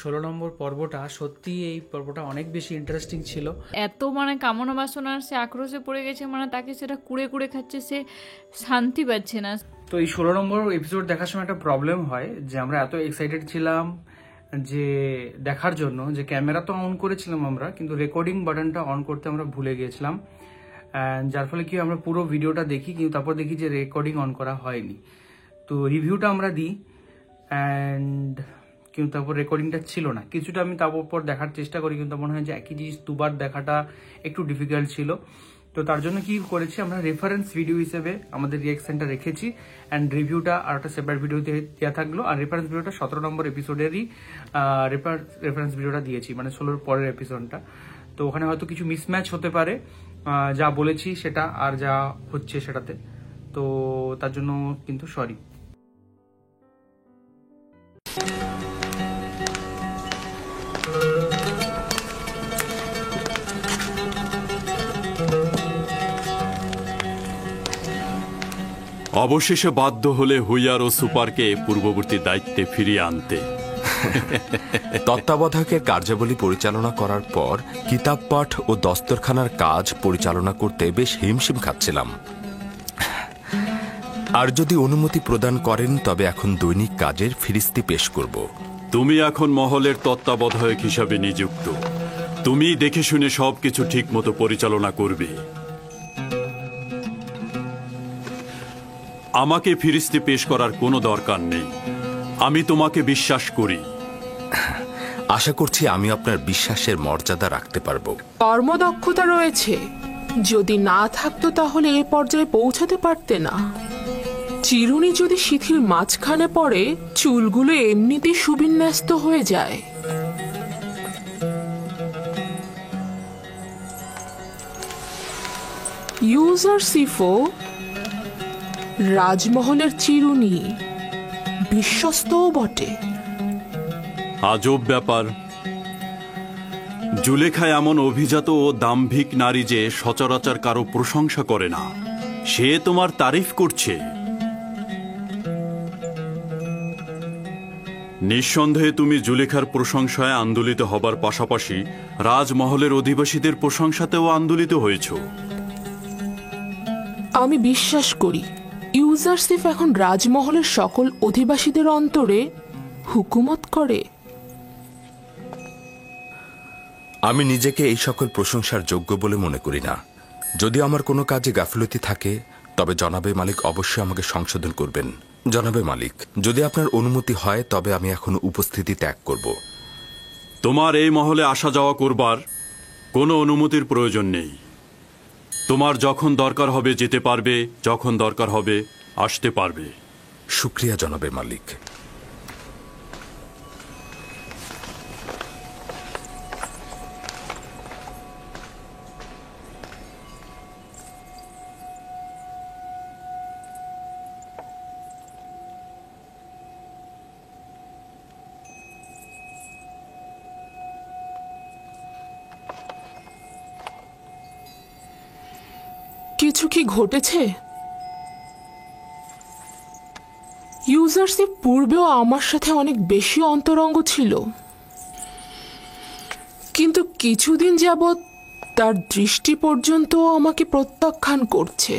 16 নম্বর পর্বটা সত্যি এই পর্বটা অনেক বেশি ইন্টারেস্টিং ছিল। এত কামনা বাসনার সে আক্রোশে পড়ে গেছে, তাকে সেটা কুড়ে কুড়ে খাচ্ছে, সে শান্তি পাচ্ছে না। তো এই 16 নম্বর এপিসোড দেখার সময় একটা প্রবলেম হয় যে আমরা এত এক্সাইটেড ছিলাম যে দেখার জন্য, যে ক্যামেরা তো অন করেছিলাম আমরা, কিন্তু রেকর্ডিং বাটনটা অন করতে আমরা ভুলে গিয়েছিলাম। যার ফলে কি আমরা পুরো ভিডিওটা দেখি, কিন্তু তারপর দেখি যে রেকর্ডিং অন করা হয়নি। তো রিভিউটা আমরা দিই কিন্তু তারপর রেকর্ডিংটা ছিল না। কিছুটা আমি তারপর দেখার চেষ্টা করি, কিন্তু মনে হয় যে একই জিনিস দুবার দেখাটা একটু ডিফিকাল্ট ছিল। তো তার জন্য কি করেছি, আমরা রেফারেন্স ভিডিও হিসেবে আমাদের রিয়াকশনটা রেখেছি, অ্যান্ড রিভিউটা আর একটা সেপারেট ভিডিওতে দেওয়া থাকলো। আর রেফারেন্স ভিডিওটা 17 নম্বর এপিসোডেরই রেফারেন্স ভিডিওটা দিয়েছি, 16 পরের এপিসোডটা। তো ওখানে হয়তো কিছু মিসম্যাচ হতে পারে, যা বলেছি সেটা আর যা হচ্ছে সেটাতে। তো তার জন্য কিন্তু সরি। অবশেষে বাধ্য হলে হুইয়ার ও সুপারকে পূর্ববর্তী দায়িত্বে ফিরিয়ে আনতে। তত্ত্বাবধায়কের কার্যাবলী পরিচালনা করার পর কিতাব পাঠ ও দস্তরখানার কাজ পরিচালনা করতে বেশ হিমশিম খাচ্ছিলাম। আর যদি অনুমতি প্রদান করেন তবে এখন দৈনিক কাজের ফিরিস্তি পেশ করব। তুমি এখন মহলের তত্ত্বাবধায়ক হিসাবে নিযুক্ত। তুমি দেখে শুনে সবকিছু ঠিক মতো পরিচালনা করবে। আমাকে ফিরিস্তি পেশ করার কোনো দরকার নেই। আমি তোমাকে বিশ্বাস করি। আশা করছি আমি আপনার বিশ্বাসের মর্যাদা রাখতে পারব। কর্মদক্ষতা রয়েছে, যদি না থাকতো তাহলে এ পর্যায়ে পৌঁছাতে পারতে না। চিরুনি যদি শিথিল মাঝখানে পড়ে, চুলগুলো এমনিতেই সুবিন্যস্ত হয়ে যায়। ইউজার সিফো রাজমহলের চিরুনি, বিশ্বস্তও বটে। আজব ব্যাপার, জুলেখা এমন অভিজাত ও দাম্ভিক নারী যে সচরাচর কারো প্রশংসা করে না। সে তোমার তারিফ করছে। নিঃসন্দেহে তুমি জুলেখার প্রশংসায় আন্দোলিত হবার পাশাপাশি রাজমহলের অধিবাসীদের প্রশংসাতেও আন্দোলিত হয়েছ। আমি বিশ্বাস করি ইউজারসিফ এখন রাজমহলের সকল অধিবাসীদের অন্তরে হুকুমত করে। আমি নিজেকে এই সকল প্রশংসার যোগ্য বলে মনে করি না। যদি আমার কোনো কাজে গাফিলতি থাকে তবে জনাবে মালিক অবশ্যই আমাকে সংশোধন করবেন। জনাবে মালিক, যদি আপনার অনুমতি হয় তবে আমি এখন উপস্থিতি ত্যাগ করব। তোমার এই মহলে আসা যাওয়া করবার কোনো অনুমতির প্রয়োজন নেই। তোমার যখন দরকার হবে যেতে পারবে, যখন দরকার হবে আসতে পারবে। শুক্রিয়া জনাবে মালিক। কিছু কি ঘটেছে? ইউজারসিফ পূর্বেও আমার সাথে অনেক বেশি অন্তরঙ্গ ছিল, কিন্তু কিছুদিন যাবৎ তার দৃষ্টি পর্যন্ত আমাকে প্রত্যাখ্যান করছে।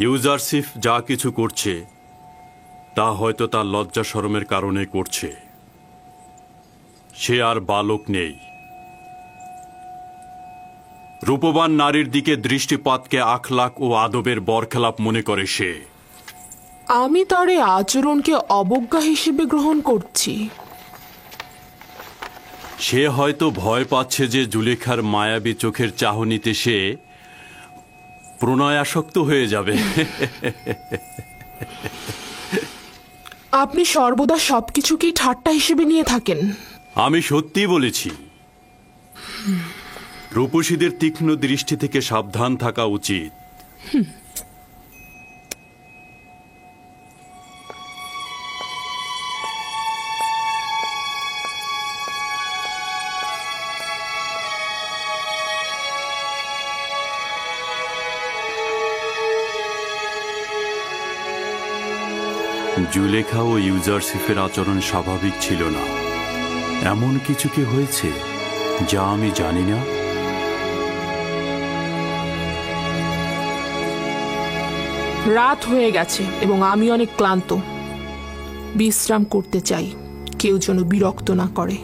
ইউজারসিফ যা কিছু করছে তা হয়তো তার লজ্জা শরমের কারণে করছে। সে আর বালক নেই। রূপবান নারীর দিকে দৃষ্টিপাতকে আখলাক ও আদবের বরখেলাপ মনে করে সে। আমি তার এই আচরণকে অবজ্ঞা হিসেবে গ্রহণ করছি। সে হয়তো ভয় পাচ্ছে যে জুলেখার মায়াবী চোখের চাহনিতে সে প্রণয়াসক্ত হয়ে যাবে। আপনি সর্বদা সবকিছুকেই ঠাট্টা হিসেবে নিয়ে থাকেন। আমি সত্যি বলেছি। রূপসীদের তীক্ষ্ণ দৃষ্টি থেকে সাবধান থাকা উচিত। জুলেখা ও ইউজারসিফের আচরণ স্বাভাবিক ছিল না। এমন কিছু কি হয়েছে যা আমি জানি না? রাত হয়ে গেছে এবং আমি অনেক ক্লান্ত, বিশ্রাম করতে চাই। কেউ যেন বিরক্ত না করে।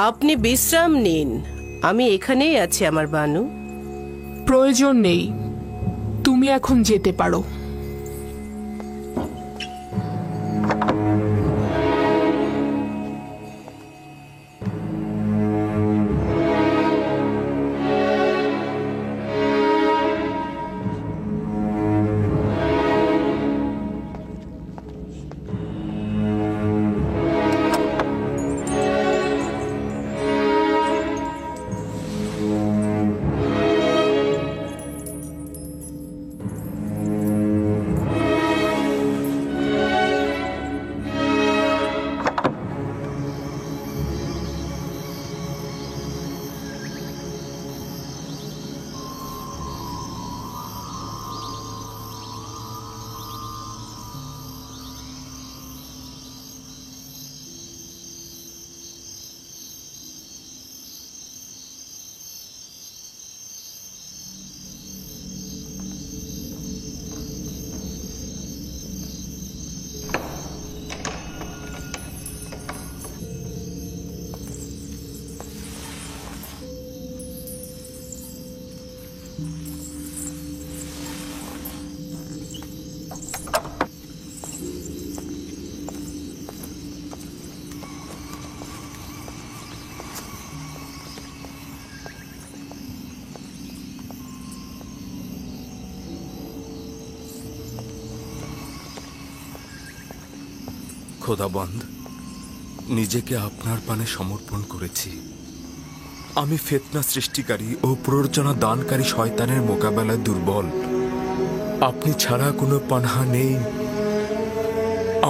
আপনি বিশ্রাম নিন, আমি এখানেই আছি আমার বানু। প্রয়োজন নেই, তুমি এখন যেতে পারো। খোদাবন্দ, নিজেকে আপনার পানে সমর্পণ করেছি। আমি ফিতনা সৃষ্টিকারী ও প্ররোচনা দানকারী শয়তানের মোকাবেলায় দুর্বল। আপনি ছাড়া কোনো পানাহা নেই।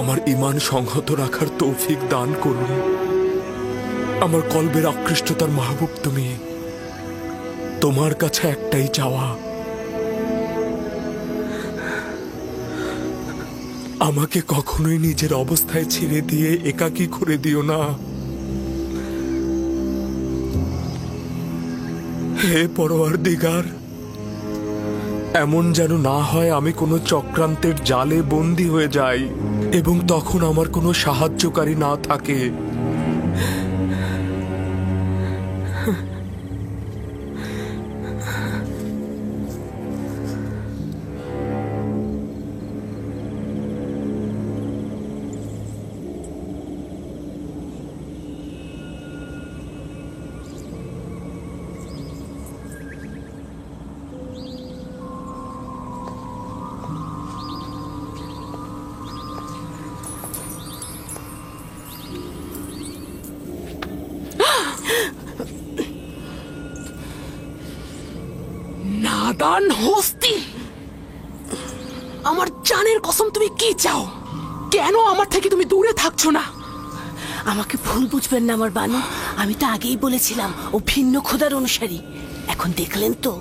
আমার ঈমান সংহত রাখার তৌফিক দান করুন। আমার কলবের আকৃষ্টতার মাহবুব তুমি। তোমার কাছে একটাই চাওয়া, আমাকে কখনোই নিজের অবস্থায় ছেড়ে দিয়ে একাকী করে দিও না। হে পরওয়ারদিগার, এমন যেন না হয় আমি কোনো চক্রান্তের জালে বন্দী হয়ে যাই এবং তখন আমার কোনো সাহায্যকারী না থাকে। নাদান হস্তি, আমার জানের কসম, তুমি কি চাও? কেন আমার থেকে তুমি দূরে থাকছো না? আমাকে ভুল বুঝবেন না আমার বানু, আমি তো আগেই বলেছিলাম ও ভিন্ন খোদার অনুসারী। এখন দেখলেন তো,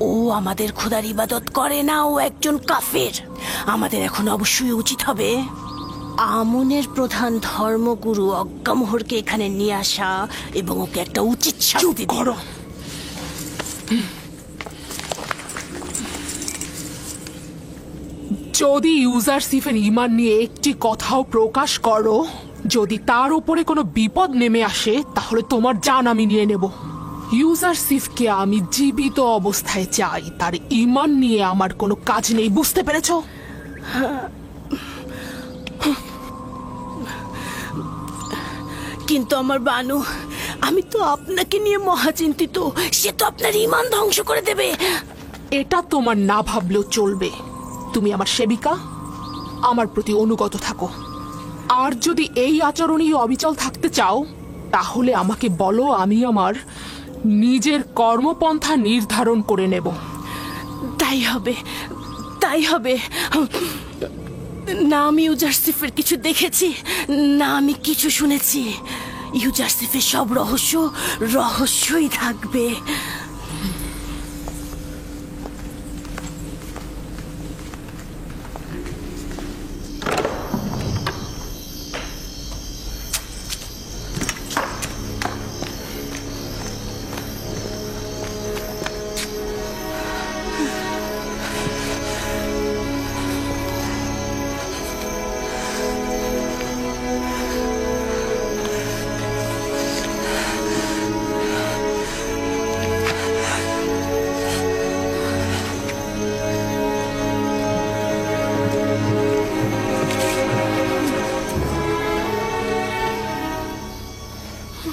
ও আমাদের খোদার ইবাদত করে না, ও একজন কাফের। আমাদের এখন অবশ্যই উচিত হবে আমনের প্রধান ধর্মগুরু অজ্ঞামোহরকে এখানে নিয়ে আসা এবং ওকে একটা উচিত শাস্তি করো। যদি ইউজারসিফের ঈমান নিয়ে একটি কথাও প্রকাশ করো, যদি তার উপরে কোনো বিপদ নেমে আসে, তাহলে তোমার জান আমি নিয়ে নেব। ইউজারসিফকে আমি জীবিত অবস্থায় চাই, তার ঈমান নিয়ে আমার কোনো কাজ নেই, বুঝতে পেরেছো? কিন্তু আমার বানু, আমি তো আপনাকে নিয়ে মহাচিন্তিত। সে তো আপনার ঈমান ধ্বংস করে দেবে। এটা তোমার না ভাবলেও চলবে। তুমি আমার সেবিকা, আমার প্রতি অনুগত থাকো। আর যদি এই আচরণেই অবিচল থাকতে চাও, তাহলে আমাকে বলো, আমি আমার নিজের কর্মপন্থা নির্ধারণ করে নেব। তাই হবে, তাই হবে। না আমি ইউজারসিফের কিছু দেখেছি, না আমি কিছু শুনেছি। ইউজারসিফের সব রহস্যই থাকবে। এই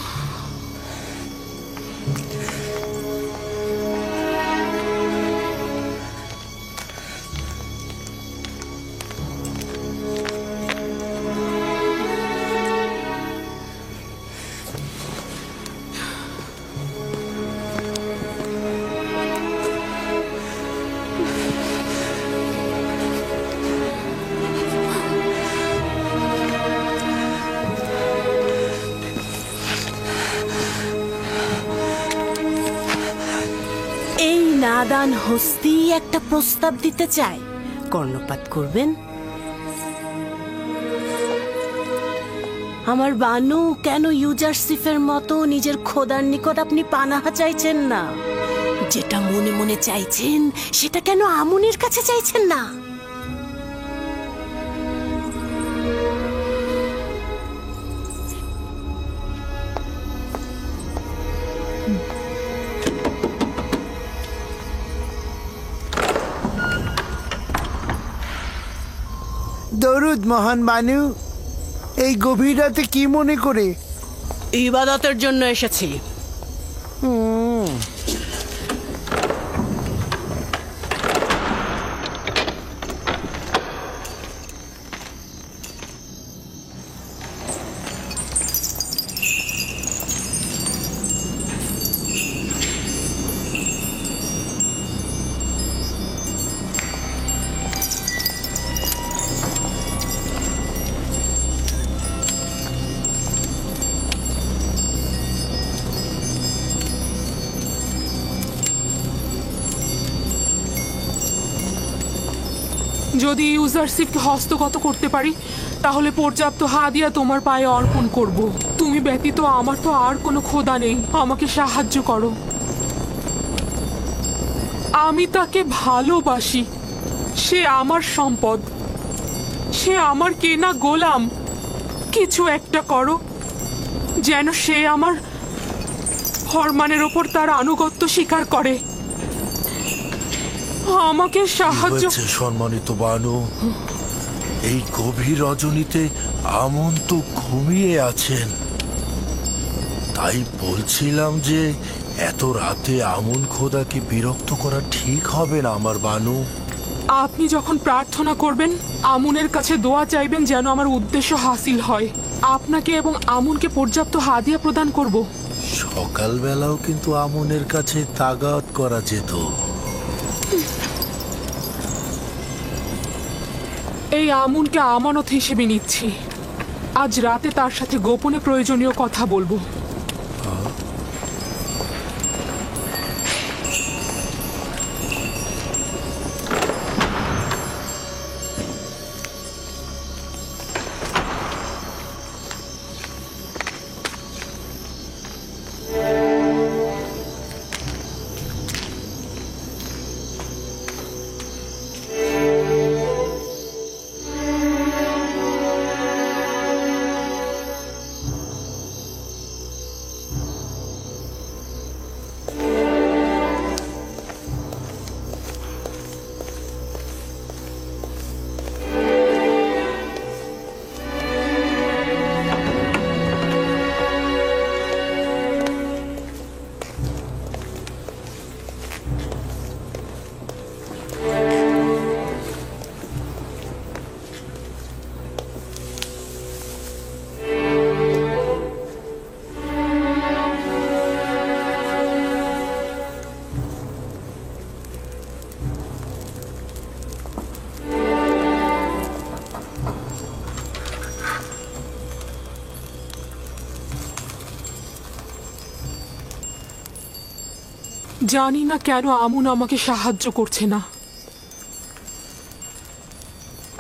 নাদান হস্তি একটা প্রস্তাব দিতে চায়, কর্ণপাত করবেন? আমার বানু, কেন ইউজারসিফের মতো নিজের খোদার নিকট আপনি পানাহা চাইছেন না? যেটা মনে মনে চাইছেন সেটা কেন আমুনের কাছে চাইছেন না? দরুদ মহান বানু। এই গভীর রাতে কি মনে করে? ইবাদতের জন্য এসেছি। যদি ইউজারশিপকে হস্তগত করতে পারি তাহলে পর্যাপ্ত হাদিয়া তোমার পায়ে অর্পণ করব। তুমি ব্যতীত আমার তো আর কোনো খোদা নেই, আমাকে সাহায্য করো। আমি তাকে ভালোবাসি, সে আমার সম্পদ, সে আমার কেনা গোলাম। কিছু একটা করো যেন সে আমার ফরমানের ওপর তার আনুগত্য স্বীকার করে। আমাকে সাহায্য। সম্মানিত বানু, এই গভীর রজনীতে আমন তো ঘুমিয়ে আছেন, তাই বলছিলাম যে এত রাতে আমন খোদাকে বিরক্ত করা ঠিক হবে না আমার বানু। আপনি যখন প্রার্থনা করবেন আমুনের কাছে দোয়া চাইবেন যেন আমার উদ্দেশ্য হাসিল হয়। আপনাকে এবং আমুনকে পর্যাপ্ত হাদিয়া প্রদান করব। সকালবেলাও কিন্তু আমনের কাছে তাগাত করা যেত। এই আমুনকে আমানত হিসেবে নিচ্ছি। আজ রাতে তার সাথে গোপনে প্রয়োজনীয় কথা বলবো। জানি না কেন আমুন আমাকে সাহায্য করছে না।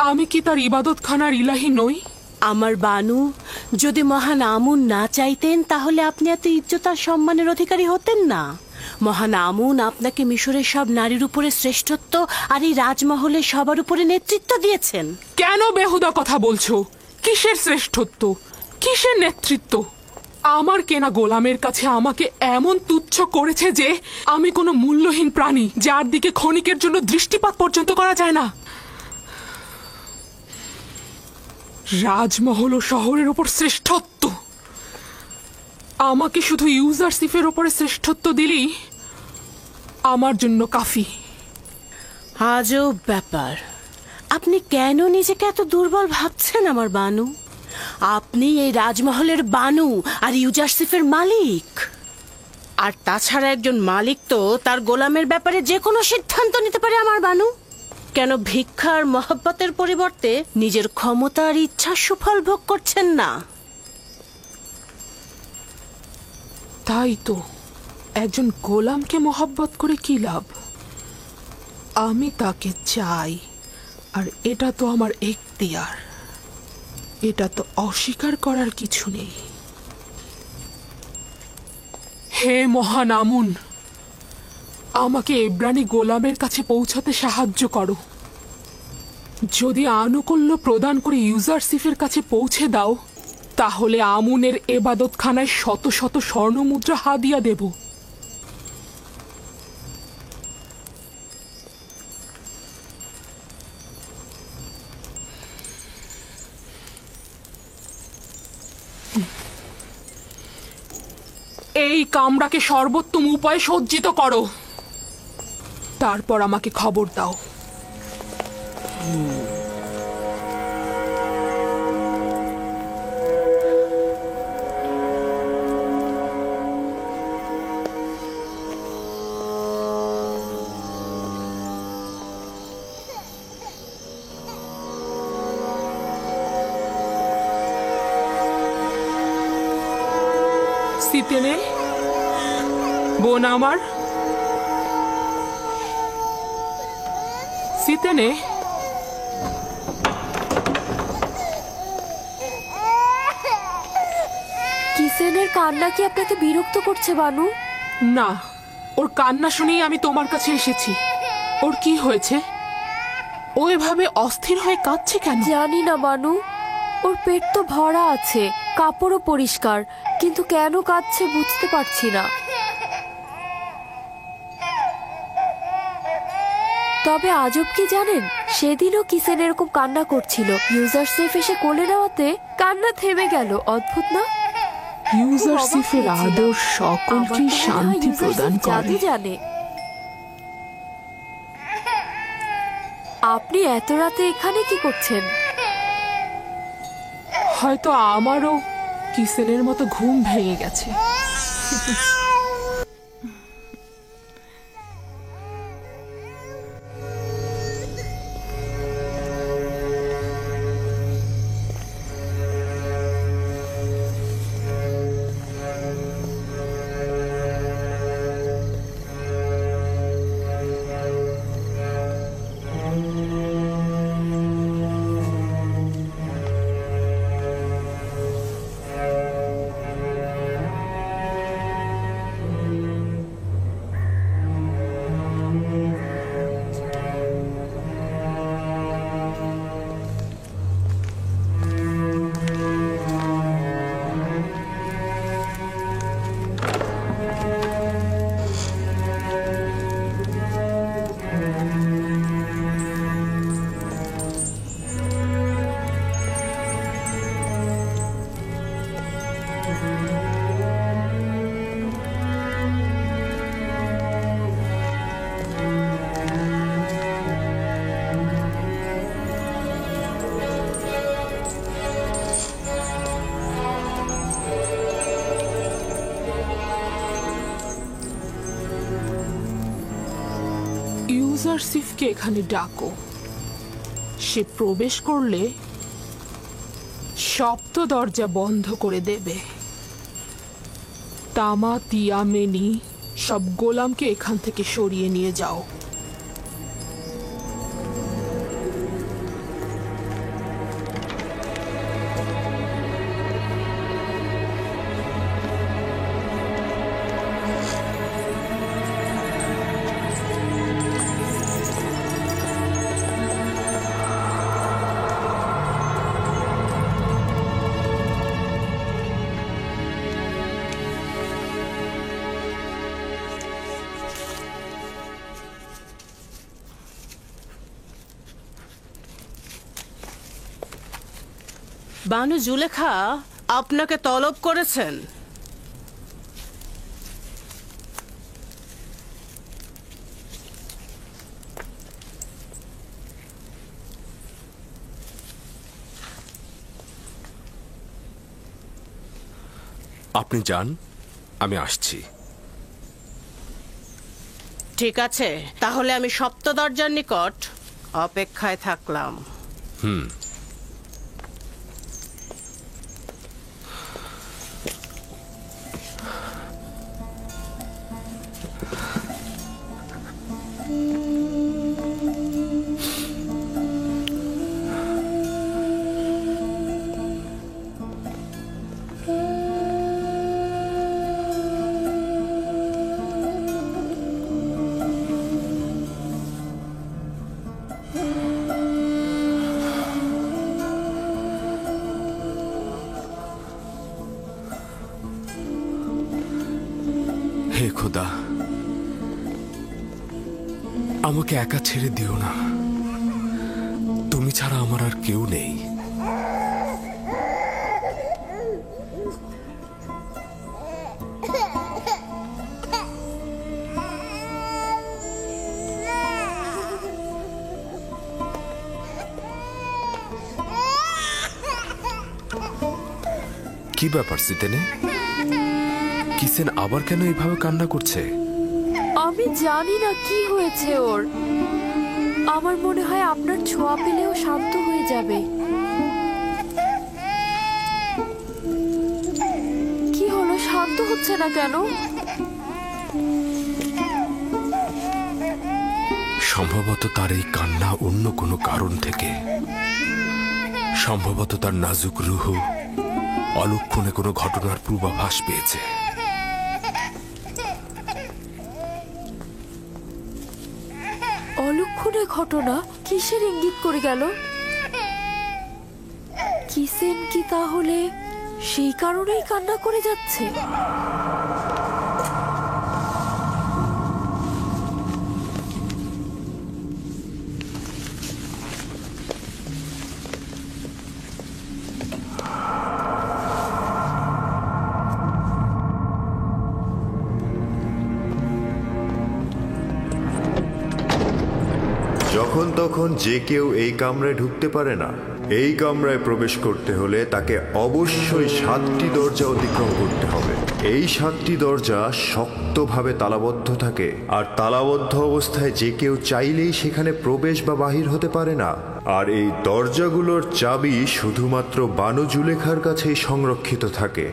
আমি কি তার ইবাদতখানার ইলাহি নই? আমার বানু, যদি মহান আমুন না চাইতেন তাহলে আপনি এত ইজ্জত আর সম্মানের অধিকারী হতেন না। মহান আমুন আপনাকে মিশরের সব নারীর উপরে শ্রেষ্ঠত্ব আর এই রাজমহলের সবার উপরে নেতৃত্ব দিয়েছেন। কেন বেহুদা কথা বলছো? কিসের শ্রেষ্ঠত্ব, কিসের নেতৃত্ব? আমার কেনা গোলামের কাছে আমাকে এমন তুচ্ছ করেছে যে আমি কোনো মূল্যহীন প্রাণী, যার দিকে ক্ষণিকের জন্য দৃষ্টিপাত পর্যন্ত করা যায় না। রাজমহল ও শহরের উপর শ্রেষ্ঠত্ব, আমাকে শুধু ইউজারশিপের ওপরে শ্রেষ্ঠত্ব দিলেই আমার জন্য কাফি। আজব ব্যাপার, আপনি কেন নিজেকে এত দুর্বল ভাবছেন আমার বানু? আপনি এই রাজমহলের বানু আর ইউজারশিপের মালিক। আর তাছাড়া একজন মালিক তো তার গোলামের ব্যাপারে যে কোনো সিদ্ধান্ত নিতে পারে আমার বানু। কেন ভিক্ষার মহব্বতের পরিবর্তে নিজের ক্ষমতা আর ইচ্ছা সুফল ভোগ করছেন না? তাই তো, একজন গোলামকে মহব্বত করে কি লাভ? আমি তাকে চাই, আর এটা তো আমার এখতিয়ার। এটা তো অস্বীকার করার কিছু নেই। হে মহান আমুন, আমাকে এব্রানি গোলামের কাছে পৌঁছাতে সাহায্য করো। যদি আনুকূল্য প্রদান করে ইউজারশিপের কাছে পৌঁছে দাও, তাহলে আমুনের এবাদতখানায় শত শত স্বর্ণমুদ্রা হাদিয়া দেব। এই কামরাকে সর্বোত্তম উপায়ে সজ্জিত করো, তারপর আমাকে খবর দাও। সিতেনে, বোন আমার, সিতেনে, কিসেনের কান্না কি আপনাকে বিরক্ত করছে বানু? না, ওর কান্না শুনেই আমি তোমার কাছে এসেছি। ওর কি হয়েছে? ও এভাবে অস্থির হয়ে কাঁদছে কেন? জানি না বানু, ওর পেট তো ভরা আছে, কাপড়ও পরিষ্কার, কিন্তু কেন কাঁদছে বুঝতে পারছি না। তবে আজব কি জানেন, সেদিনও কিসেন এরকম কান্না করছিল। ইউজারশিপ এসে কোলে নেওয়াতে কান্না থেমে গেল। অদ্ভুত না? ইউজারশিপের আদর সকলকে শান্তি প্রদান করে। জানে আপনি এত রাতে এখানে কি করছেন? হয়তো আমারও কিসেনের মতো ঘুম ভেঙে গেছে। ইউজারশিপকে এখানে ডাকো। সে প্রবেশ করলে সপ্ত দরজা বন্ধ করে দেবে। তামা, তিয়া, মেনি সব গোলামকে এখান থেকে সরিয়ে নিয়ে যাও। বানু জুলেখা আপনাকে তলব করেছেন। আপনি যান, আমি আসছি। ঠিক আছে, তাহলে আমি সপ্ত দরজার নিকট অপেক্ষায় থাকলাম। হে খোদা, আমাকে একা ছেড়ে দিও না। তুমি ছাড়া আমার আর কেউ নেই। কি ব্যাপার সিতেনে? কিসেন আবার কেন এইভাবে কান্না করছে? আমি জানি না কি হয়েছে ওর। আমার মনে হয় আপনার ছোঁয়া পেলেও শান্ত হয়ে যাবে। কি হলো, শান্ত হচ্ছে না কেন? সম্ভবত তার এই কান্না অন্য কোনো কারণ থেকে। সম্ভবত তার নাজুক রুহ অলক্ষণে কোনো ঘটনার পূর্বাভাস পেয়েছে। অলক্ষণে ঘটনা? কিসের ইঙ্গিত করে গেল? কিসেন কি তাহলে সেই কারণেই কান্না করে যাচ্ছে? যখন তখন যে কেউ এই কামরায় ঢুকতে পারে না। এই কামরায় প্রবেশ করতে হলে তাকে অবশ্যই 7টি দরজা অতিক্রম করতে হবে। এই 7টি দরজা শক্তভাবে তালাবদ্ধ থাকে, আর তালাবদ্ধ অবস্থায় যে কেউ চাইলেই সেখানে প্রবেশ বা বাহির হতে পারে না। আর এই দরজাগুলোর চাবি শুধুমাত্র বানু জুলেখার কাছেই সংরক্ষিত থাকে।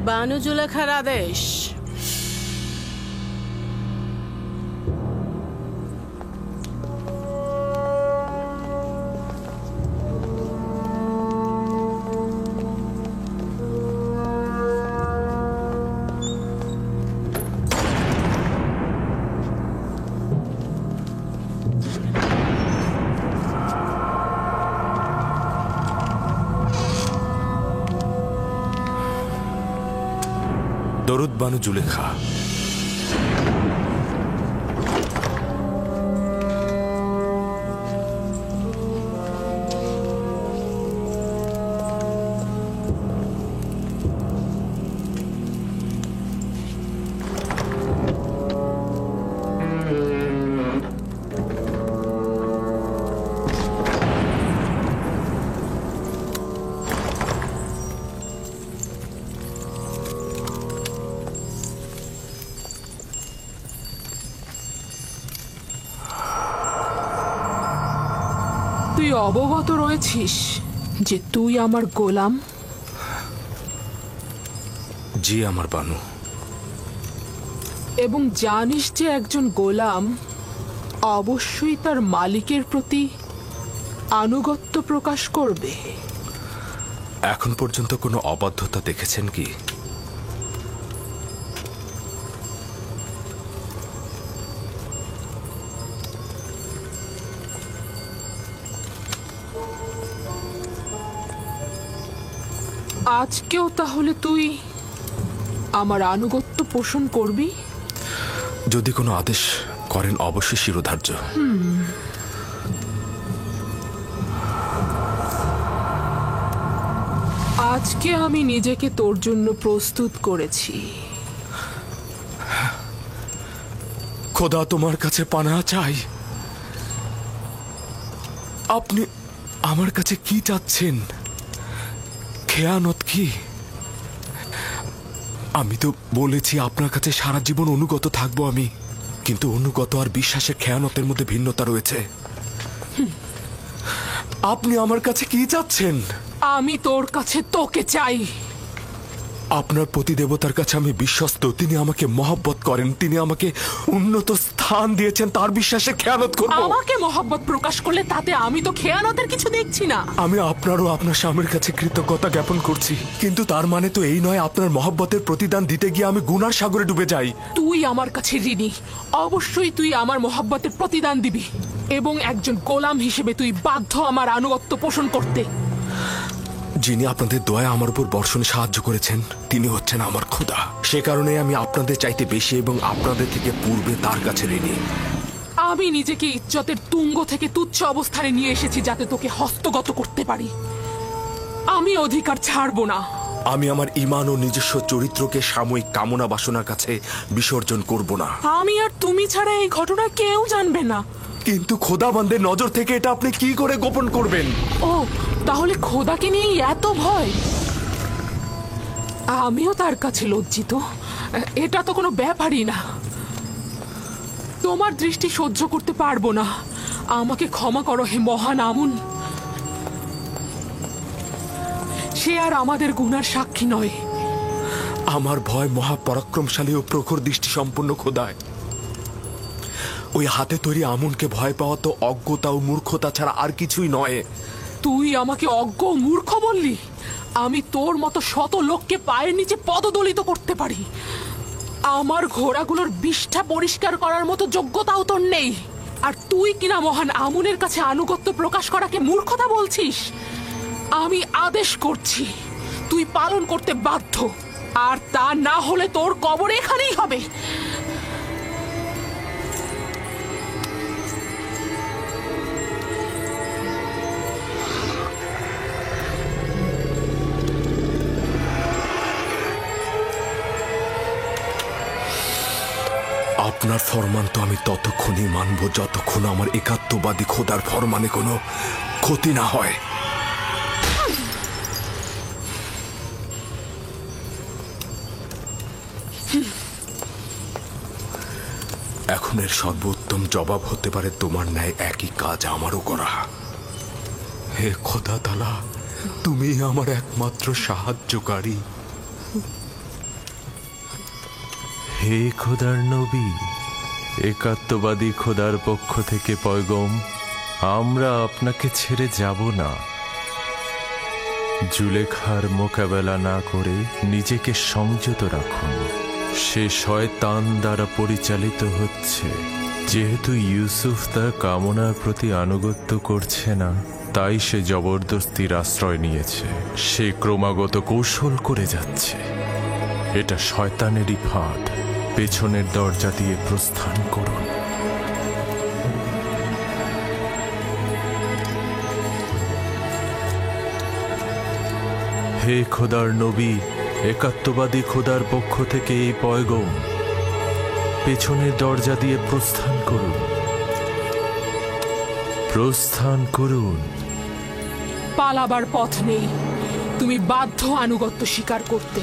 বানু জুলেখার আদেশ। দরুদ বানু জুলেখা। তুই অবগত রয়েছিস যে তুই আমার গোলাম? জি আমার বানু। এবং জানিস যে একজন গোলাম অবশ্যই তার মালিকের প্রতি আনুগত্য প্রকাশ করবে। এখন পর্যন্ত কোনো অবাধ্যতা দেখেছেন কি? আজকেও তাহলে তুই আমার আনুগত্য পোষণ করবি? যদি কোনো আদেশ করেন অবশ্যই শিরোধার্য। আজকে আমি নিজেকে তোর জন্য প্রস্তুত করেছি। খোদা তোমার কাছে পানাহ চাই। আপনি আমার কাছে কি চাচ্ছেন? খেয়ানত কি? আমি তো বলেছি আপনার কাছে সারা জীবন অনুগত থাকবো আমি, কিন্তু অনুগত আর বিশ্বাসের খেয়ানতের মধ্যে ভিন্নতা রয়েছে। আপনি আমার কাছে কি চাচ্ছেন? আমি তোর কাছে তোকে চাই। আপনার প্রতিদেবতার কাছে আমি বিশ্বস্ত। তিনি আমাকে মহব্বত করেন, তিনি আমাকে উন্নত স্থান দিয়েছেন, তার বিশ্বাসে খেয়ানত করব। আমাকে মহব্বত প্রকাশ করলে তাতে আমি তো খেয়ানতের কিছু দেখছি না। আমি আপনারও আপনার স্বামীর কাছে কৃতজ্ঞতা জ্ঞাপন করছি, কিন্তু তার মানে তো এই নয় আপনার মহব্বতের প্রতিদান দিতে গিয়ে আমি গুনার সাগরে ডুবে যাই। তুই আমার কাছে ঋণী, অবশ্যই তুই আমার মহব্বতের প্রতিদান দিবি, এবং একজন গোলাম হিসেবে তুই বাধ্য আমার আনুগত্য পোষণ করতে। যিনি আপনাদের দয়া আমার উপর বর্ষণে সাহায্য করেছেন তিনি হচ্ছেন আমার খোদা। সে কারণে আমি আপনাদের চাইতে বেশি এবং আপনাদের থেকে পূর্বে তার কাছে ঋণী। আমি নিজেকে ইজ্জতের তুঙ্গ থেকে তুচ্ছ অবস্থানে নিয়ে এসেছি যাতে তোকে হস্তগত করতে পারি। আমি অধিকার ছাড়বো না। আমি আমার ঈমান ও নিজস্ব চরিত্রকে সাময়িক কামনা বাসনার কাছে বিসর্জন করব না। আমি আর তুমি ছাড়া এই ঘটনা কেউ জানবে না। কিন্তু খোদাবন্দের নজর থেকে এটা আপনি কি করে গোপন করবেন? ও, তাহলে খোদাকে নিয়ে এত ভয়? আমিও তার কাছে লজ্জিত। এটা তো কোনো ব্যাপারই না। তোমার দৃষ্টি সহ্য করতে পারবো না। আমাকে ক্ষমা করো হে মহান আমুন। সে আর আমাদের গুনার সাক্ষী নয়। আমার ভয় মহাপরাক্রমশালী ও প্রখর দৃষ্টি সম্পন্ন খোদায়। ওই হাতে তৈরি আমুনকে ভয় পাওয়া তো অজ্ঞতা ও মূর্খতা ছাড়া আর কিছুই নয়। তুই আমাকে অজ্ঞ ও মূর্খ বললি? আমি তোর মতো শত লোককে পায়ের নিচে পদদলিত করতে পারি। আমার ঘোড়াগুলোর বিষ্ঠা পরিষ্কার করার মতো যোগ্যতাও তোর নেই, আর তুই কিনা মহান আমুনের কাছে আনুগত্য প্রকাশ করাকে মূর্খতা বলছিস? আমি আদেশ করছি, তুই পালন করতে বাধ্য, আর তা না হলে তোর কবর এখানেই হবে। আপনার ফরমান তো আমি ততক্ষণই মানব যতক্ষণ আমার একাত্মবাদী খোদার ফরমানে কোনো ক্ষতি না হয়। এখন এর সর্বোত্তম জবাব হতে পারে তোমার ন্যায় একই কাজ আমারও করা। হে খোদা তাআলা, তুমি আমার একমাত্র সাহায্যকারী। হে খোদার নবী, একাত্মবাদী খোদার পক্ষ থেকে পয়গম, আমরা আপনাকে ছেড়ে যাব না। জুলেখার মোকাবেলা না করে নিজেকে সংযত রাখুন। সে শয়তান দ্বারা পরিচালিত হচ্ছে। যেহেতু ইউসুফ তার কামনার প্রতি আনুগত্য করছে না, তাই সে জবরদস্তির আশ্রয় নিয়েছে। সে ক্রমাগত কৌশল করে যাচ্ছে। এটা শয়তানেরই ফাঁদ। পেছনের দরজা দিয়ে প্রস্থান করুন। হে খোদার নবী, একাত্মবাদী খোদার পক্ষ থেকে এই পয়গম, পেছনের দরজা দিয়ে প্রস্থান করুন। প্রস্থান করুন। পালাবার পথ নেই, তুমি বাধ্য আনুগত্য স্বীকার করতে।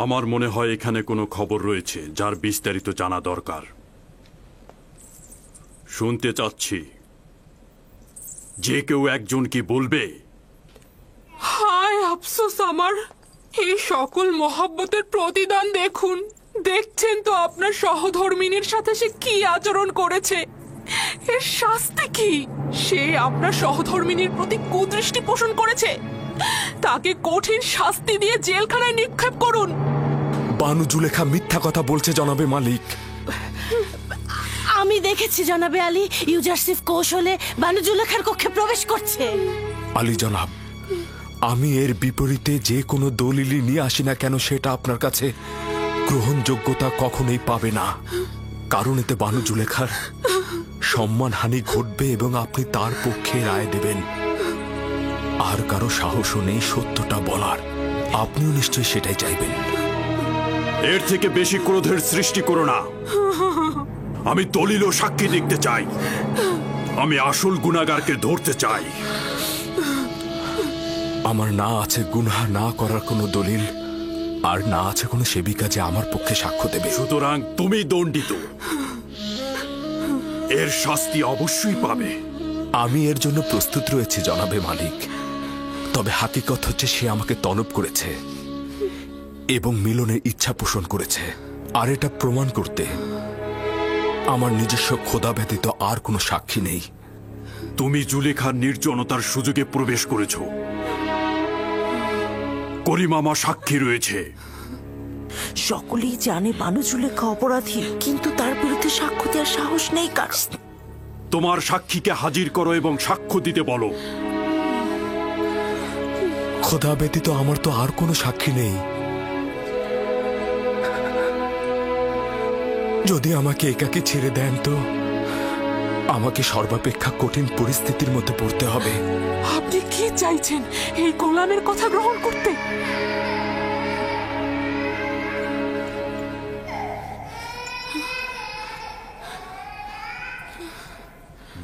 আমার মনে হয় এখানে কোনো খবর রয়েছে যার বিস্তারিত জানা দরকার। শুনতে চাচ্ছি, যে কেউ একজন কি বলবে? হায় আফসোস আমার, এই সকল মহব্বতের প্রতিদান দেখুন। দেখছেন তো আপনার সহধর্মিনীর সাথে সে কি আচরণ করেছে। এর শাস্তি কি? সে আপনার সহধর্মিনীর প্রতি কুদৃষ্টি পোষণ করেছে। তাকে কঠিন শাস্তি দিয়ে জেলখানায় নিক্ষেপ করুন। বানু জুলেখা মিথ্যা কথা বলছে জনাবে মালিক। আমি দেখেছি জনাবে আলী, ইউজারসিফ কৌশলে বানু জুলেখার কক্ষে প্রবেশ করছে। আলী জনাব, আমি এর বিপরীতে যে কোনো দলিলই নিয়ে আসি না কেন সেটা আপনার কাছে গ্রহণযোগ্যতা কখনোই পাবে না। কারণ এতে বানু জুলেখার সম্মানহানি ঘটবে এবং আপনি তার পক্ষে রায় দেবেন। আর কারো সাহসও নেই সত্যটা বলার। আপনিও নিশ্চয়ই সেটাই চাইবেন। এর থেকে বেশি ক্রোধের সৃষ্টি করো না। আমি দলিল ও সাক্ষী দেখতে চাই। আমি আসল গুনাহগারকে ধরতে চাই। আমার না আছে গুনাহ না করার কোনো দলিল, আর না আছে কোনো সেবিকা যে আমার পক্ষে সাক্ষ্য দেবে। সুতরাং তুমি দণ্ডিত। এর শাস্তি অবশ্যই পাবে। আমি এর জন্য প্রস্তুত রয়েছি জনাবে মালিক। তবে হাকিকত হচ্ছে সে আমাকে তলব করেছে এবং মিলনের ইচ্ছা পোষণ করেছে। আর এটা প্রমাণ করতে আমার নিজস্ব খোদা ব্যতীত আর কোনো সাক্ষী নেই। তুমি জুলেখার নির্জনতার সুযোগে প্রবেশ করেছ। করিমামা সাক্ষী রয়েছে। সকলেই জানে বানু জুলেখা অপরাধী, কিন্তু তার বিরুদ্ধে সাক্ষ্য দেওয়ার সাহস নেই কার। তোমার সাক্ষীকে হাজির করো এবং সাক্ষ্য দিতে বলো। খোদা ব্যতীত আমার তো আর কোনো সাক্ষী নেই। যদি আমাকে একাকে ছেড়ে দেন তো আমাকে সর্বাপেক্ষা কঠিন পরিস্থিতির মধ্যে পড়তে হবে। আপনি কি চাইছেন, এই গোলামের কথা গ্রহণ করতে?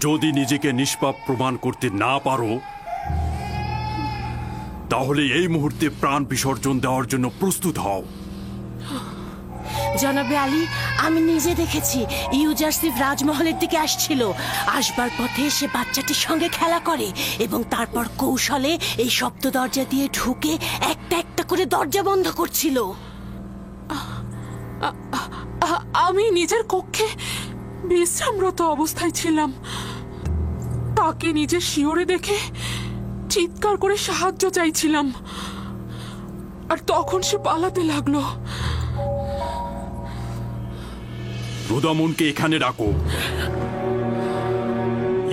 যদি নিজেকে নিষ্পাপ প্রমাণ করতে না পারো তাহলে এই মুহূর্তে প্রাণ বিসর্জন দেওয়ার জন্য প্রস্তুত হও। জনাবে আলী, আমি নিজে দেখেছি ইউজারসিফ রাজমহলের দিকে আসছিল। আসবার পথে সে বাচ্চাটির সঙ্গে খেলা করে এবং তারপর কৌশলে এই শব্দ দরজা দিয়ে ঢুকে একটা একটা করে দরজা বন্ধ করছিল। আমি নিজের কক্ষে বিশ্রামরত অবস্থায় ছিলাম। তাকে নিজের শিয়রে দেখে চিৎকার করে সাহায্য চাইছিলাম, আর তখন সে পালাতে লাগলো। রুদামুনকে এখানে রাখো।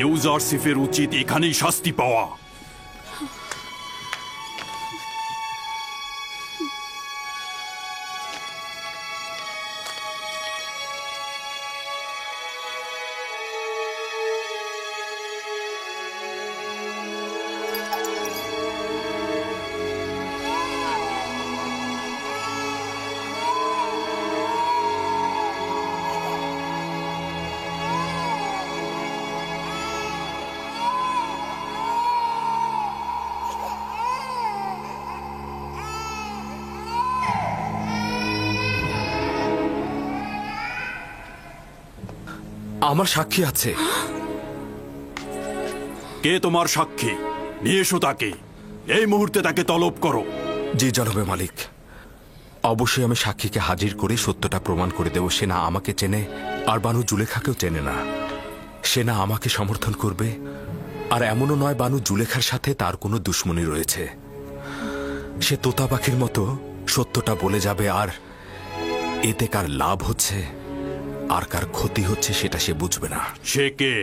ইউজারসিফের উচিত এখানেই শাস্তি পাওয়া। আমার সাক্ষী আছে। কে তোমার সাক্ষী? নিয়ে এসো তাকে। এই মুহূর্তে তাকে তলব করো। জি জনাবে মালিক, অবশ্যই আমি সাক্ষীকে হাজির করে সত্যটা প্রমাণ করে দেব। সে না আমাকে চেনে, আর বানু জুলেখাকেও চেনে না। সে না আমাকে সমর্থন করবে, আর এমনও নয় বানু জুলেখার সাথে তার কোনো দুশ্মনী রয়েছে। সে তোতা পাখির মতো সত্যটা বলে যাবে, আর এতে কার লাভ হচ্ছে আর কার ক্ষতি হচ্ছে সেটা সে বুঝবে না। সে কে?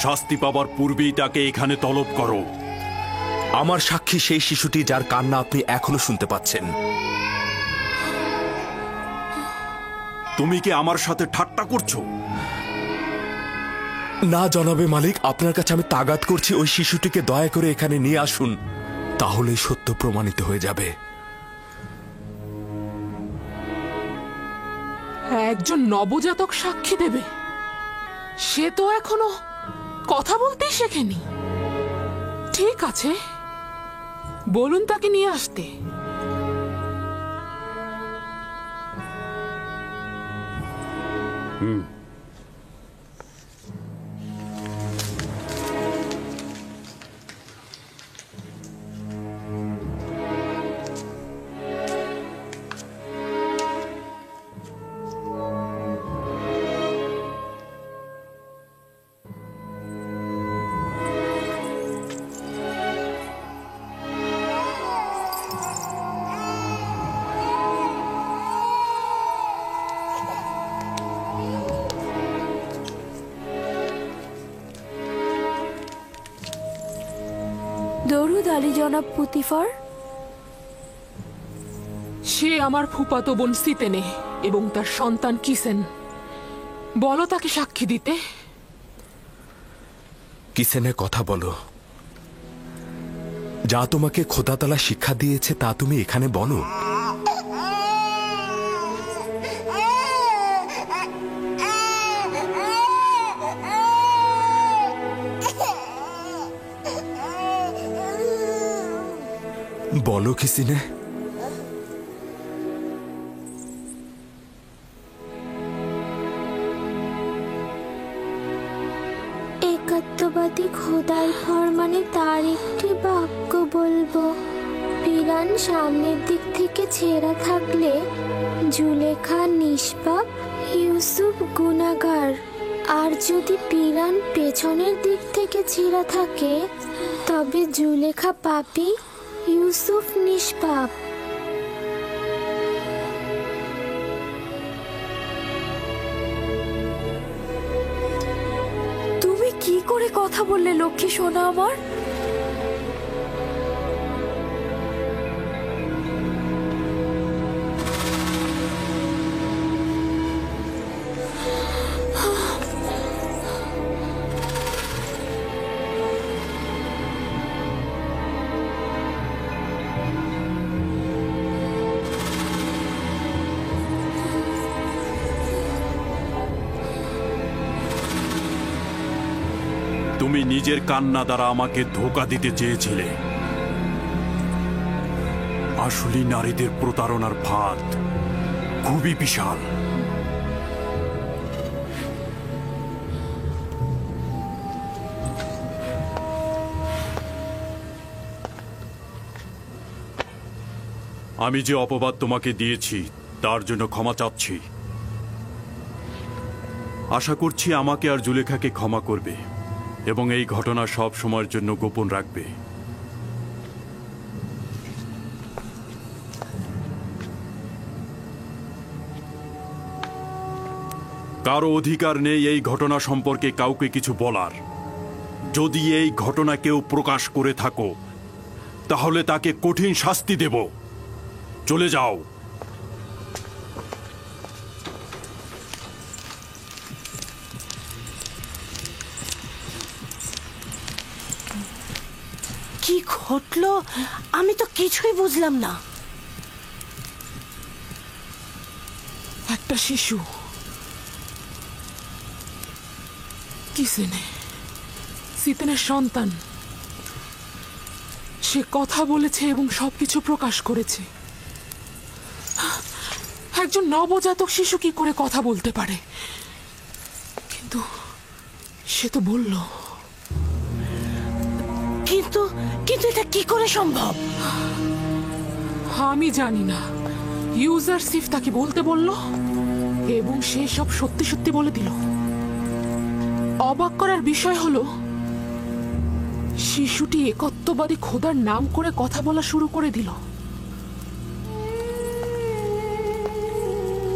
শাস্তি পাবার পূর্বেই তাকে এখানে তলব করো। আমার সাক্ষী সেই শিশুটি যার কান্না আপনি এখনো শুনতে পাচ্ছেন। তুমি কি আমার সাথে ঠাট্টা করছো? না জনাবে মালিক, আপনার কাছে আমি তাগাদ করছি ওই শিশুটিকে দয়া করে এখানে নিয়ে আসুন, তাহলেই সত্য প্রমাণিত হয়ে যাবে। একজন নবজাতক সাক্ষী দেবে? সে তো এখনো কথা বলতেই শেখেনি। ঠিক আছে, বলুন তাকে নিয়ে আসতে। দরুদ আলী জনাব পুতিফার। সে আমার ফুফাতো বোন সিতেনে এবং তার সন্তান কিসেন। বলো তাকে সাক্ষী দিতে। কিসেনের কথা বলো। যা তোমাকে খোদাতালা শিক্ষা দিয়েছে তা তুমি এখানে বলো। বলো কিসিনে। একাত্মবাদী খোদার ফরমানে তার একটি বাক্য বলবো। পিরান সামনের দিক থেকে ছেঁড়া থাকলে জুলেখা নিষ্পাপ, ইউসুফ গুনাহগার। আর যদি পিরান পেছনের দিক থেকে ছেঁড়া থাকে তবে জুলেখা পাপী, ইউসুফ নিষ্পাপ। তুমি কি করে কথা বললে লক্ষ্মী সোনা আমার? তুমি নিজের কান্না দ্বারা আমাকে ধোঁকা দিতে চেয়েছিলে। আসলে নারীদের প্রতারণার ফাঁদ খুবই বিশাল। আমি যে অপবাদ তোমাকে দিয়েছি তার জন্য ক্ষমা চাচ্ছি। আশা করছি আমাকে আর জুলেখাকে ক্ষমা করবে এবং এই ঘটনা সব সময়ের জন্য গোপন রাখবে। কারো অধিকার নেই এই ঘটনা সম্পর্কে কাউকে কিছু বলার। যদি এই ঘটনা কেউ প্রকাশ করে থাকো তাহলে তাকে কঠিন শাস্তি দেব। চলে যাও। কি ঘটলো আমি তো কিছুই বুঝলাম না। একটা শিশু কিসেনে, সিতেনের সন্তান, সে কথা বলেছে এবং সবকিছু প্রকাশ করেছে। একজন নবজাতক শিশু কি করে কথা বলতে পারে? কিন্তু সে তো বলল। কিন্তু কিন্তু এটা কি করে সম্ভব? আমি জানি না। ইউজারশিপ তাকে বলতে বলল এবং সে সব সত্যি সত্যি বলে দিল। অবাক করার বিষয় হলো শিশুটি একত্ববাদী খোদার নাম করে কথা বলা শুরু করে দিল।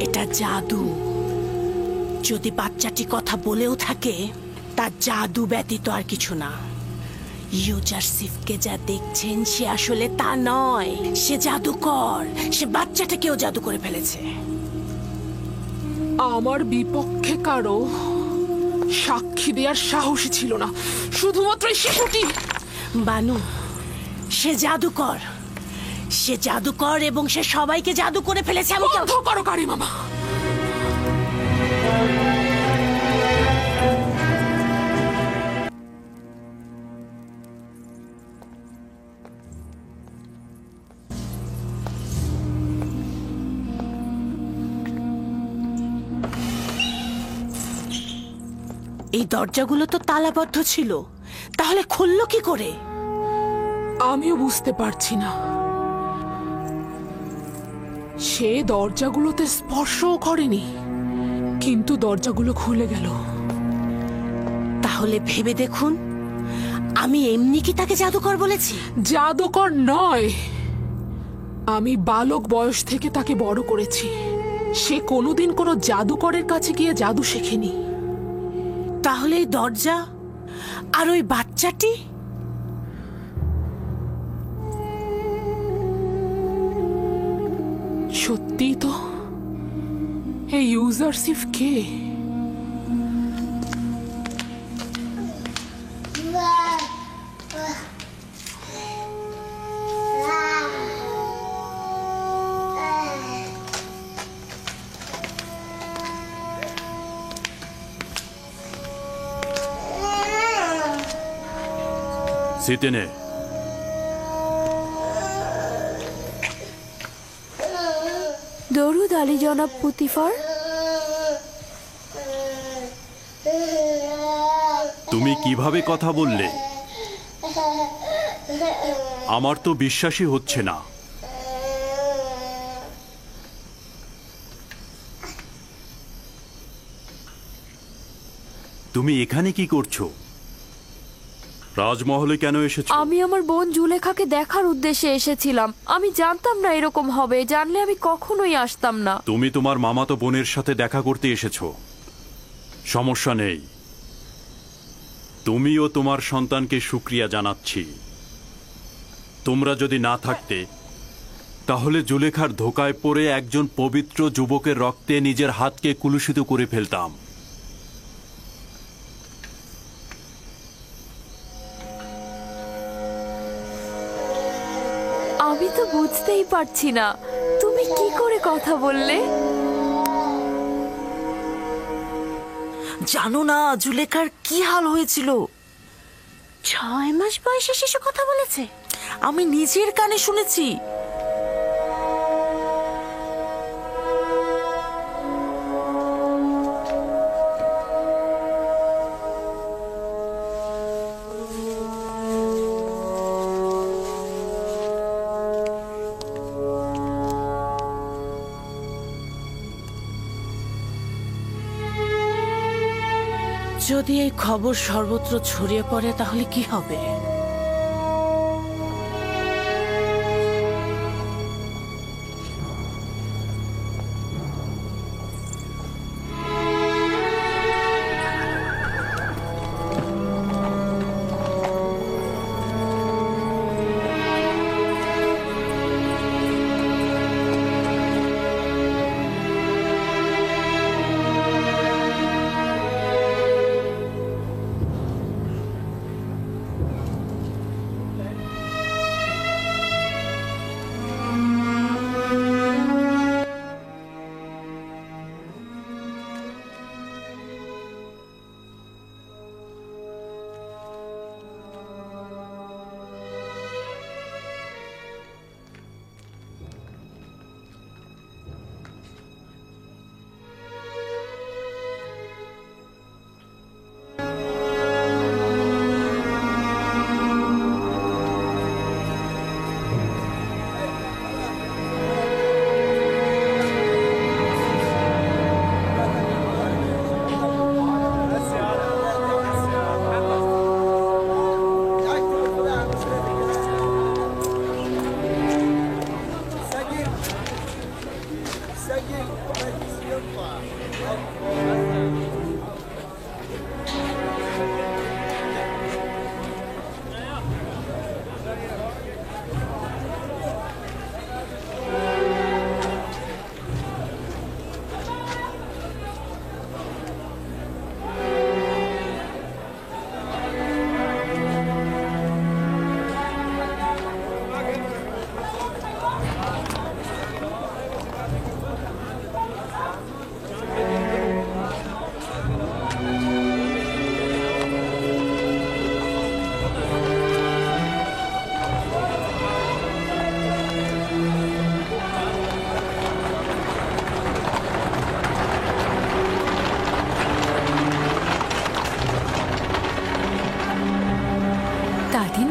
এটা জাদু। যদি বাচ্চাটি কথা বলেও থাকে তার জাদু ব্যতীত আর কিছু না। ইউজারশিপকে যা দেখছেন সে আসলে তা নয়। সে জাদুকর। সে বাচ্চাটাকেও জাদু করে ফেলেছে। আমার বিপক্ষে কারো সাক্ষী দেওয়ার সাহসী ছিল না, শুধুমাত্র এই শিশুটি। বানু, সে জাদুকর। সে জাদুকর এবং সে সবাইকে জাদু করে ফেলেছে। আমি বন্ধ করো কারি মামা। এই দরজাগুলো তো তালাবদ্ধ ছিল, তাহলে খুললো কি করে? আমিও বুঝতে পারছি না। সে দরজাগুলোতে স্পর্শও করেনি, কিন্তু দরজাগুলো খুলে গেল। তাহলে ভেবে দেখুন, আমি এমনি কি তাকে জাদুকর বলেছি? জাদুকর নয়, আমি বালক বয়স থেকে তাকে বড় করেছি। সে কোনোদিন কোনো জাদুকরের কাছে গিয়ে জাদু শেখেনি। তাহলে এই দরজা আর ওই বাচ্চাটি? সত্যি তো, এই ইউজারশিপ কে? সিতেনে, দরুদ আলী জনাব পুতিফার। তুমি কিভাবে কথা বললে? আমার তো বিশ্বাসই হচ্ছে না। তুমি এখানে কি করছো? রাজমহলে কেন এসেছো? আমি আমার বোন জুলেখাকে দেখার উদ্দেশ্যে এসেছিলাম। আমি জানতাম না এরকম হবে, জানলে আমি কখনোই আসতাম না। তুমি তোমার মামাতো বোনের সাথে দেখা করতে এসেছো, সমস্যা নেই। তুমি ও তোমার সন্তানকে শুকরিয়া জানাচ্ছি। তোমরা যদি না থাকতে, তাহলে জুলেখার ধোকায় পড়ে একজন পবিত্র যুবকের রক্তে নিজের হাতকে কুলুষিত করে ফেলতাম। আমি তো বুঝতেই পারছি না তুমি কি করে কথা বললে। জানো না জুলেখার কি হাল হয়েছিল? 6 মাস বয়সে শিশু কথা বলেছে, আমি নিজের কানে শুনেছি। যদি এই খবর সর্বত্র ছড়িয়ে পড়ে তাহলে কি হবে?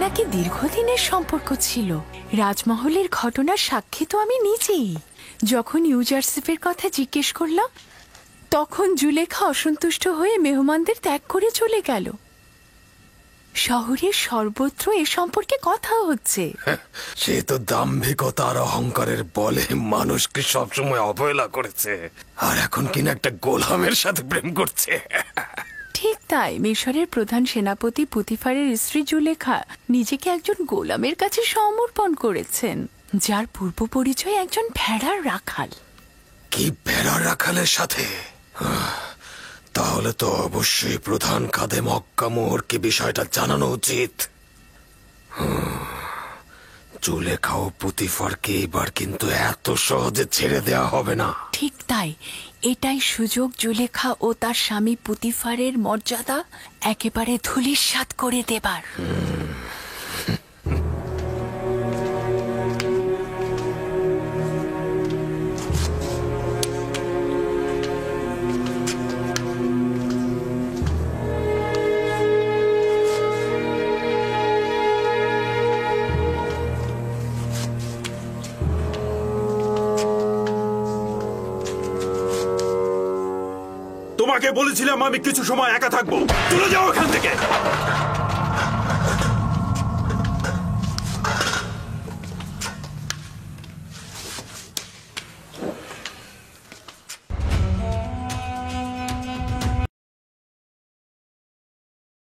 নাকি দীর্ঘদিনের সম্পর্ক ছিল। রাজমহলের ঘটনার সাক্ষী তো আমি নিজেই। যখন ইউজারসিফের কথা জিজ্ঞেস করলাম তখন জুলেখা অসন্তুষ্ট হয়ে মেহমানদের ত্যাগ করে চলে গেল। শহরের সর্বত্র এ সম্পর্কে কথা হচ্ছে। সে তো দাম্ভিকতা আর অহংকারের বলে মানুষকে সবসময় অবহেলা করেছে, আর এখন কিনা একটা গোলামের সাথে প্রেম করছে। ঠিক তাই, মিশরের প্রধান সেনাপতি পুতিফারের স্ত্রী জুলেখা নিজেকে একজন গোলামের কাছে সমর্পণ করেছেন, যার পূর্ব পরিচয় একজন ভেড়ার রাখাল। কি ভেড়ার রাখালের সাথে? তাহলে তো অবশ্যই প্রধান খাদেম মক্কা মোহরকে বিষয়টা জানানো উচিত। জুলেখা ও পুতিফারকে এবার কিন্তু এত সহজে ছেড়ে দেওয়া হবে না। ঠিক তাই, এটাই সুযোগ জুলেখা ও তার স্বামী পুতিফারের মর্যাদা একেবারে ধূলিসাৎ করে দেবার। তোমাকে বলেছিলাম আমি কিছু সময় একা থাকবো, চলে যাও এখান থেকে।